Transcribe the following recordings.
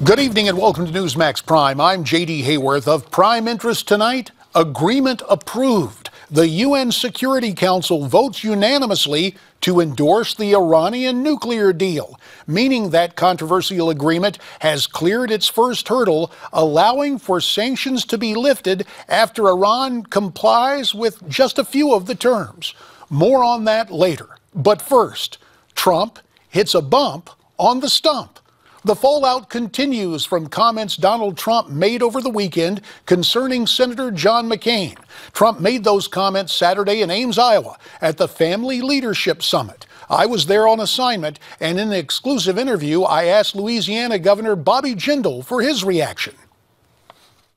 Good evening and welcome to Newsmax Prime. I'm J.D. Hayworth. Of prime interest tonight, agreement approved. The UN Security Council votes unanimously to endorse the Iranian nuclear deal, meaning that controversial agreement has cleared its first hurdle, allowing for sanctions to be lifted after Iran complies with just a few of the terms. More on that later. But first, Trump hits a bump on the stump. The fallout continues from comments Donald Trump made over the weekend concerning Senator John McCain. Trump made those comments Saturday in Ames, Iowa, at the Family Leadership Summit. I was there on assignment, and in an exclusive interview, I asked Louisiana Governor Bobby Jindal for his reaction.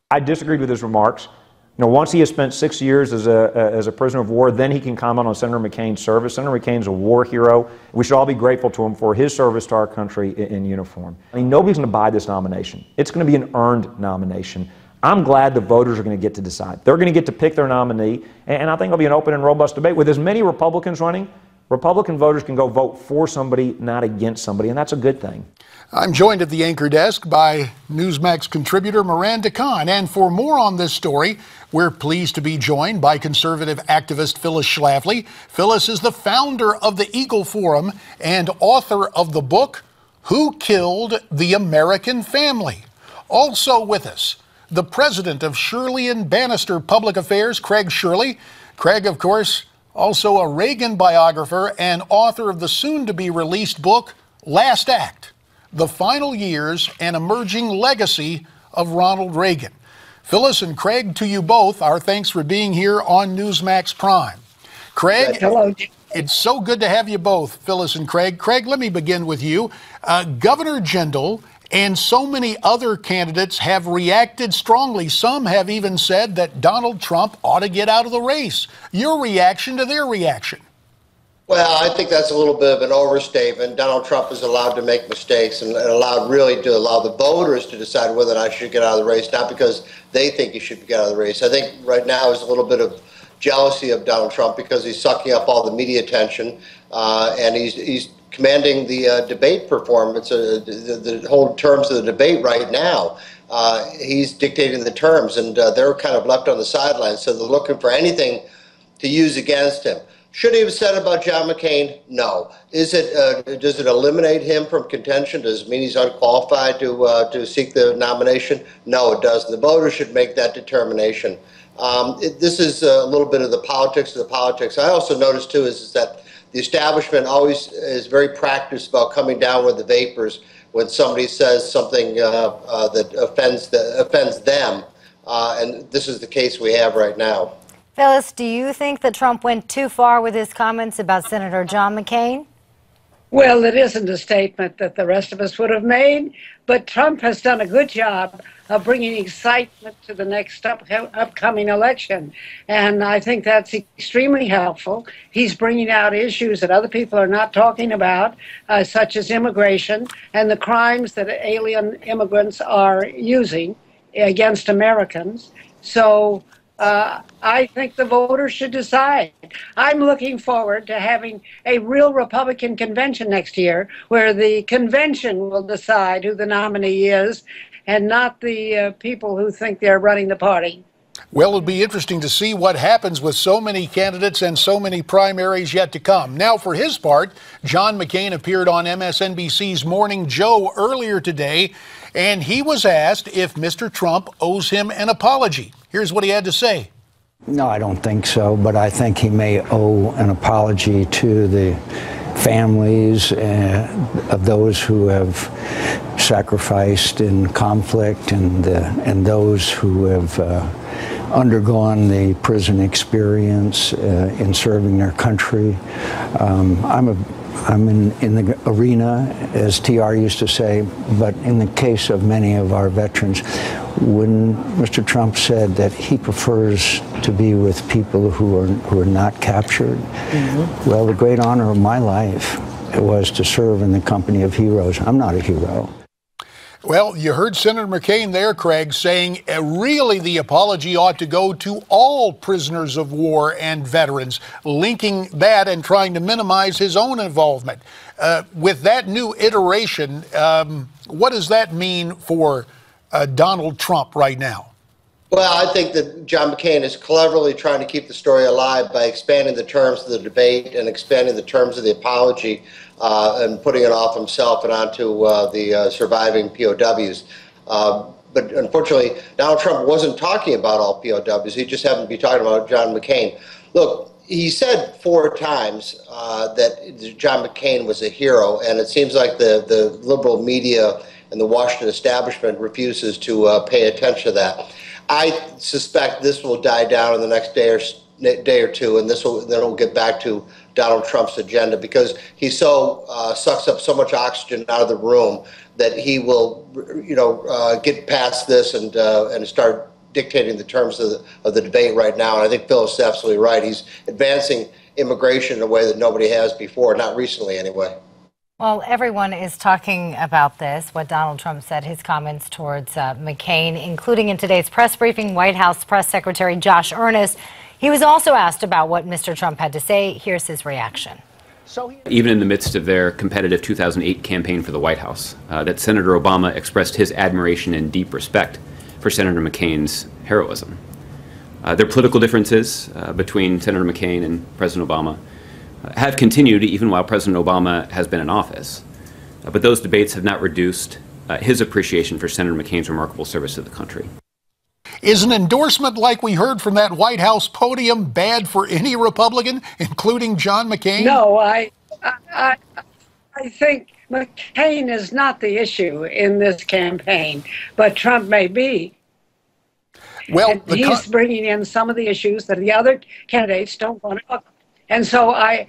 I disagreed with his remarks. You know, once he has spent 6 years as a prisoner of war, then he can comment on Senator McCain's service. Senator McCain's a war hero. We should all be grateful to him for his service to our country in uniform. I mean, nobody's going to buy this nomination. It's going to be an earned nomination. I'm glad the voters are going to get to decide. They're going to get to pick their nominee, and I think it'll be an open and robust debate. With as many Republicans running, Republican voters can go vote for somebody, not against somebody, and that's a good thing. I'm joined at the anchor desk by Newsmax contributor Miranda Khan. And for more on this story, we're pleased to be joined by conservative activist Phyllis Schlafly. Phyllis is the founder of the Eagle Forum and author of the book, Who Killed the American Family? Also with us, the president of Shirley and Bannister Public Affairs, Craig Shirley. Craig, of course, also a Reagan biographer and author of the soon-to-be-released book, Last Act: The Final Years and Emerging Legacy of Ronald Reagan. Phyllis and Craig, to you both, our thanks for being here on Newsmax Prime. Craig, hello. It's so good to have you both, Phyllis and Craig. Craig, let me begin with you. Governor Jindal and so many other candidates have reacted strongly. Some have even said that Donald Trump ought to get out of the race. Your reaction to their reaction? Well, I think that's a little bit of an overstatement. Donald Trump is allowed to make mistakes and allowed really to allow the voters to decide whether or not he should get out of the race, not because they think he should get out of the race. I think right now is a little bit of jealousy of Donald Trump because he's sucking up all the media attention and he's commanding the debate performance, the whole terms of the debate right now. He's dictating the terms, and they're kind of left on the sidelines, so they're looking for anything to use against him. Should he have said about John McCain? No. Does it eliminate him from contention? Does it mean he's unqualified to seek the nomination? No, it doesn't. The voters should make that determination. This is a little bit of the politics of the politics. I also noticed, too, is that the establishment always is very practiced about coming down with the vapors when somebody says something that offends them, and this is the case we have right now. Phyllis, do you think that Trump went too far with his comments about Senator John McCain? Well, it isn't a statement that the rest of us would have made, but Trump has done a good job of bringing excitement to the next upcoming election. And I think that's extremely helpful. He's bringing out issues that other people are not talking about, such as immigration and the crimes that alien immigrants are using against Americans. So I think the voters should decide. I'm looking forward to having a real Republican convention next year where the convention will decide who the nominee is and not the people who think they're running the party. Well, it'll be interesting to see what happens with so many candidates and so many primaries yet to come. Now, for his part, John McCain appeared on MSNBC's Morning Joe earlier today, and he was asked if Mr. Trump owes him an apology. Here's what he had to say. No, I don't think so, but I think he may owe an apology to the families of those who have sacrificed in conflict and those who have undergone the prison experience in serving their country. I'm in the arena, as TR used to say, but in the case of many of our veterans, when Mr. Trump said that he prefers to be with people who are not captured, well, the great honor of my life was to serve in the company of heroes. I'm not a hero. Well, you heard Senator McCain there, Craig, saying really the apology ought to go to all prisoners of war and veterans, linking that and trying to minimize his own involvement. With that new iteration, what does that mean for Donald Trump right now? Well, I think that John McCain is cleverly trying to keep the story alive by expanding the terms of the debate and expanding the terms of the apology and putting it off himself and onto the surviving POWs. But unfortunately, Donald Trump wasn't talking about all POWs. He just happened to be talking about John McCain. Look, he said 4 times that John McCain was a hero, and it seems like the liberal media and the Washington establishment refuses to pay attention to that. I suspect this will die down in the next day or two, and then we'll get back to Donald Trump's agenda, because he sucks up so much oxygen out of the room that he will, get past this and start dictating the terms of the debate right now. And I think Phyllis is absolutely right. He's advancing immigration in a way that nobody has before, not recently anyway. Well, everyone is talking about this, what Donald Trump said, his comments towards McCain, including in today's press briefing, White House Press Secretary Josh Earnest. He was also asked about what Mr. Trump had to say. Here's his reaction. Even in the midst of their competitive 2008 campaign for the White House, that Senator Obama expressed his admiration and deep respect for Senator McCain's heroism. Their political differences between Senator McCain and President Obama have continued even while President Obama has been in office. But those debates have not reduced his appreciation for Senator McCain's remarkable service to the country. Is an endorsement like we heard from that White House podium bad for any Republican, including John McCain? No, I think McCain is not the issue in this campaign, but Trump may be. Well, he's bringing in some of the issues that the other candidates don't want to talk about. And so I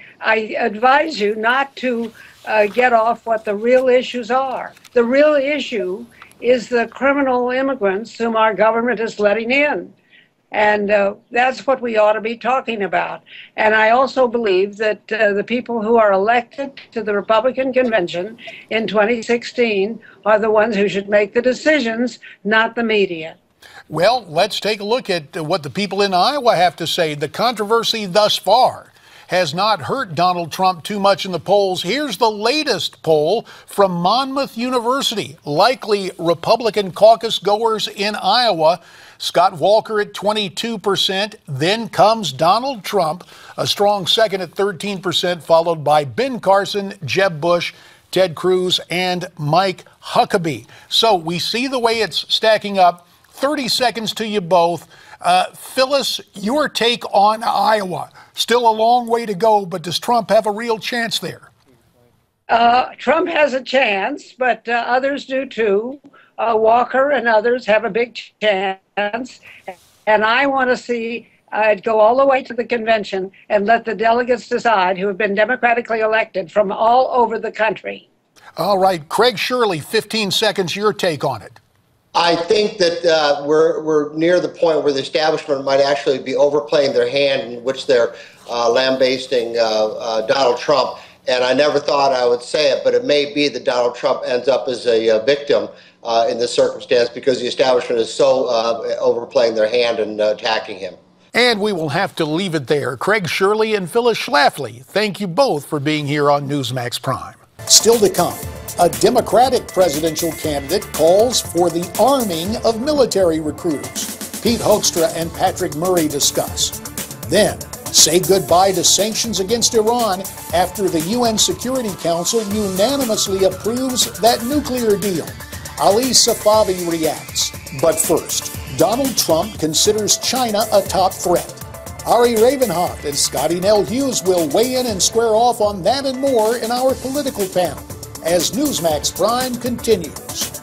advise you not to get off what the real issues are. The real issue is the criminal immigrants whom our government is letting in. And that's what we ought to be talking about. And I also believe that the people who are elected to the Republican convention in 2016 are the ones who should make the decisions, not the media. Well, let's take a look at what the people in Iowa have to say. The controversy thus far has not hurt Donald Trump too much in the polls. Here's the latest poll from Monmouth University. Likely Republican caucus goers in Iowa. Scott Walker at 22%. Then comes Donald Trump, a strong second at 13%, followed by Ben Carson, Jeb Bush, Ted Cruz, and Mike Huckabee. So we see the way it's stacking up. 30 seconds to you both. Phyllis, your take on Iowa. Still a long way to go, but does Trump have a real chance there? Trump has a chance, but others do too. Walker and others have a big chance. And I want to see it go all the way to the convention and let the delegates decide, who have been democratically elected from all over the country. All right. Craig Shirley, 15 seconds, your take on it. I think that we're near the point where the establishment might actually be overplaying their hand, in which they're lambasting Donald Trump. And I never thought I would say it, but it may be that Donald Trump ends up as a victim in this circumstance, because the establishment is so overplaying their hand and attacking him. And we will have to leave it there. Craig Shirley and Phyllis Schlafly, thank you both for being here on Newsmax Prime. Still to come. A Democratic presidential candidate calls for the arming of military recruits. Pete Hoekstra and Patrick Murray discuss. Then, say goodbye to sanctions against Iran after the UN Security Council unanimously approves that nuclear deal. Ali Safavi reacts. But first, Donald Trump considers China a top threat. Ari Ravenhoff and Scotty Nell Hughes will weigh in and square off on that and more in our political panel as Newsmax Prime continues.